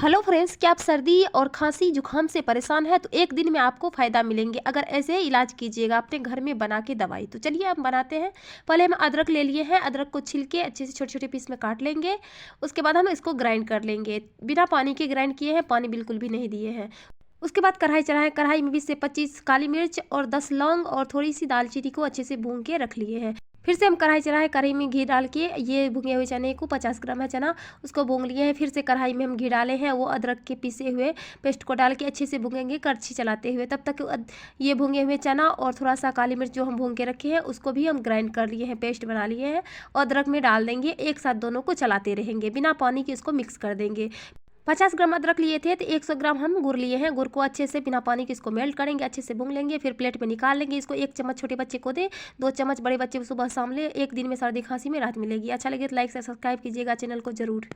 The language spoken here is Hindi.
हेलो फ्रेंड्स, क्या आप सर्दी और खांसी जुकाम से परेशान हैं तो एक दिन में आपको फ़ायदा मिलेंगे अगर ऐसे ही इलाज कीजिएगा अपने घर में बना के दवाई। तो चलिए हम बनाते हैं। पहले हम अदरक ले लिए हैं। अदरक को छिल के अच्छे से छोटे छोटे पीस में काट लेंगे। उसके बाद हम इसको ग्राइंड कर लेंगे। बिना पानी के ग्राइंड किए हैं, पानी बिल्कुल भी नहीं दिए हैं। उसके बाद कढ़ाई चढ़ाएं। कढ़ाई में 20 से 25 काली मिर्च और 10 लौंग और थोड़ी सी दालचीनी को अच्छे से भून के रख लिए हैं। फिर से हम कढ़ाई चढ़ाए। कढ़ाई में घी डाल के ये भुने हुए चने को 50 ग्राम है चना, उसको भून लिए हैं। फिर से कढ़ाई में हम घी डाले हैं। वो अदरक के पीसे हुए पेस्ट को डाल के अच्छे से भूनेंगे कड़छी चलाते हुए। तब तक ये भुने हुए चना और थोड़ा सा काली मिर्च जो हम भून के रखे हैं उसको भी हम ग्राइंड कर लिए हैं, पेस्ट बना लिए हैं। और अदरक में डाल देंगे। एक साथ दोनों को चलाते रहेंगे, बिना पानी के इसको मिक्स कर देंगे। 50 ग्राम अदरक लिए थे तो 100 ग्राम हम गुड़ लिए हैं। गुड़ को अच्छे से बिना पानी के इसको मेल्ट करेंगे, अच्छे से भून लेंगे। फिर प्लेट में निकाल लेंगे। इसको 1 चम्मच छोटे बच्चे को दे, 2 चम्मच बड़े बच्चे को सुबह शाम ले। एक दिन में सर्दी खांसी में राहत मिलेगी। अच्छा लगे तो लाइक से सब्सक्राइब कीजिएगा चैनल को जरूर।